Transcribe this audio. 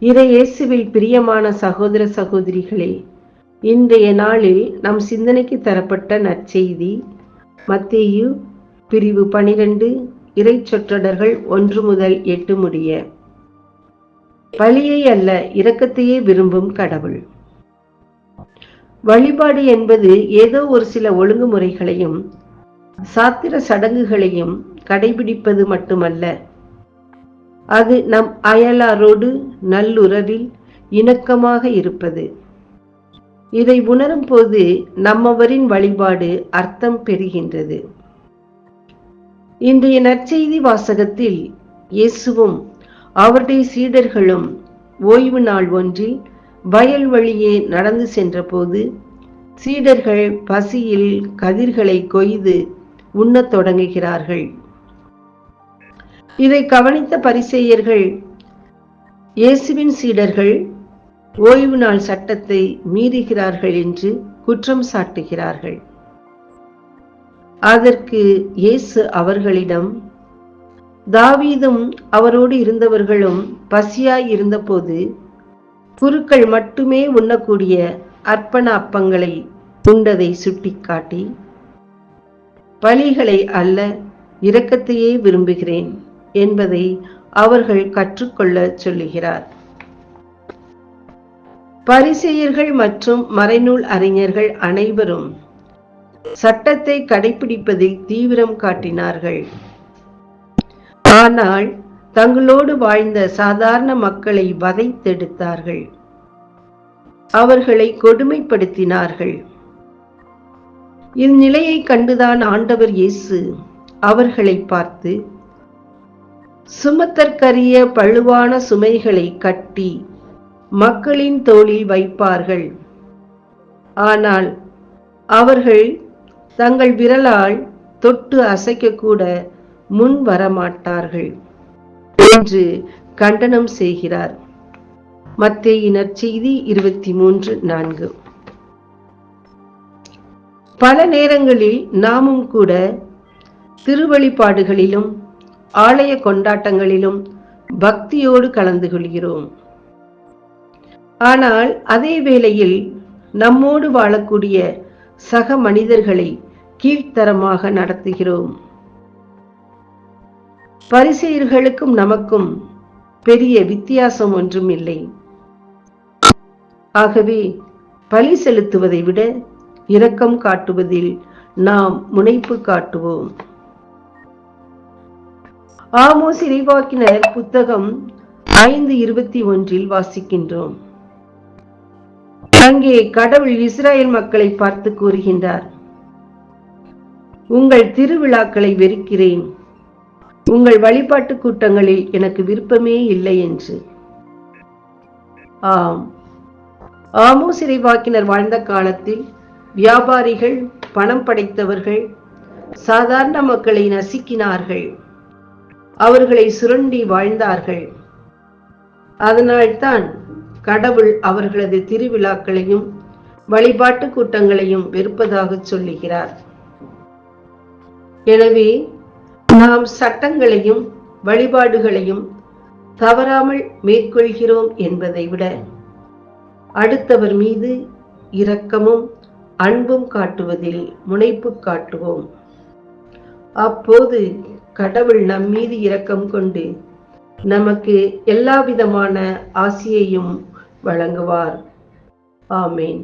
இயேசுவில் பிரியமான சகோதர சகோதரிகளே, இன்றைய நாளில் நம் சிந்தனைக்கு தரப்பட்ட நற்செய்தி மத்தேயு பிரிவு 12 இறை சொற்றொடர்கள் 1 முதல் 8 முடிய. பலியை அல்ல, இரக்கத்தையே விரும்பும் கடவுள். வழிபாடு என்பது ஏதோ ஒரு சில ஒழுங்குமுறைகளையும் சாத்திர சடங்குகளையும் கடைபிடிப்பது மட்டுமல்ல. அது நம் அயலாரோடு நல்லுறவில் இணக்கமாக இருப்பது. இதை உணரும் போது நம்மவரின் வழிபாடு அர்த்தம் பெறுகின்றது. இன்றைய நற்செய்தி வாசகத்தில் இயேசுவும் அவருடைய சீடர்களும் ஓய்வு நாள் ஒன்றில் வயல் வழியே நடந்து சென்றபோது சீடர்கள் பசியில் கதிர்களை கொய்து உண்ணத் தொடங்குகிறார்கள். இதை கவனித்த பரிசேயர்கள் இயேசுவின் சீடர்கள் ஓய்வு நாள் சட்டத்தை மீறுகிறார்கள் என்று குற்றம் சாட்டுகிறார்கள். அதற்கு இயேசு அவர்களிடம், தாவீதும் அவரோடு இருந்தவர்களும் பசியாய் இருந்தபோது குருக்கள் மட்டுமே உண்ணக்கூடிய அர்ப்பண அப்பங்களை உண்டதை சுட்டிக்காட்டி, பலிகளை அல்ல இரக்கத்தையே விரும்புகிறேன் என்பதை அவர்கள் கற்றுக்கொள்ள சொல்லுகிறார். பரிசேயர்கள் மற்றும் மறைநூல் அறிஞர்கள் அனைவரும் சட்டத்தை கடைபிடிப்பதில் தீவிரம் காட்டினார்கள். ஆனால் தங்களோடு வாழ்ந்த சாதாரண மக்களை வதைத்தெடுத்தார்கள். அவர்களை கொடுமைப்படுத்தினார்கள். இந்நிலையை கண்டுதான் ஆண்டவர் இயேசு அவர்களை பார்த்து, சுமத்தற்கரிய பழுவான சுமைகளை கட்டி மக்களின் தோளில் வைப்பார்கள், ஆனால் அவர்கள் தங்கள் விரலால் தொட்டு அசைக்கக்கூட முன் வரமாட்டார்கள் என்று கண்டனம் செய்கிறார். மத்தேயு நற்செய்தி 23:4. பல நேரங்களில் நாமும் கூட திருவழிபாடுகளிலும் ஆலய கொண்டாட்டங்களிலும் பக்தியோடு கலந்து கொள்கிறோம். ஆனால் அதே வேளையில் நம்மோடு வாழக்கூடிய சக மனிதர்களை கீழ்த்தரமாக நடத்துகிறோம். பரிசேயர்களுக்கும் நமக்கும் பெரிய வித்தியாசம் ஒன்றும் இல்லை. ஆகவே பலி செலுத்துவதை விட இரக்கம் காட்டுவதில் நாம் முனைப்பு காட்டுவோம். ஆமோஸ் இறைவாக்கினர் புத்தகம் 5:21 வாசிக்கின்றோம். அங்கே கடவுள் இஸ்ரேல் மக்களை பார்த்து கூறுகின்றார், உங்கள் திருவிழாக்களை வெறுக்கிறேன், உங்கள் வழிபாட்டு கூட்டங்களில் எனக்கு விருப்பமே இல்லை என்று. ஆம், ஆமோஸ் இறைவாக்கினர் வாழ்ந்த காலத்தில் வியாபாரிகள், பணம் படைத்தவர்கள் சாதாரண மக்களை நசுக்கினார்கள், அவர்களை சுரண்டி வாழ்ந்தார்கள். அதனால்தான் கடவுள் அவர்களது திருவிழாக்களையும் வழிபாட்டு கூட்டங்களையும் வெறுப்பதாக சொல்லுகிறார். எனவே நாம் சட்டங்களையும் வழிபாடுகளையும் தவறாமல் மேற்கொள்கிறோம் என்பதை விட அடுத்தவர் மீது இரக்கமும் அன்பும் காட்டுவதில் முனைப்பு காட்டுவோம். அப்போது கடவுள் நம் மீது இரக்கம் கொண்டு நமக்கு எல்லா விதமான ஆசியையும் வழங்குவார். ஆமேன்.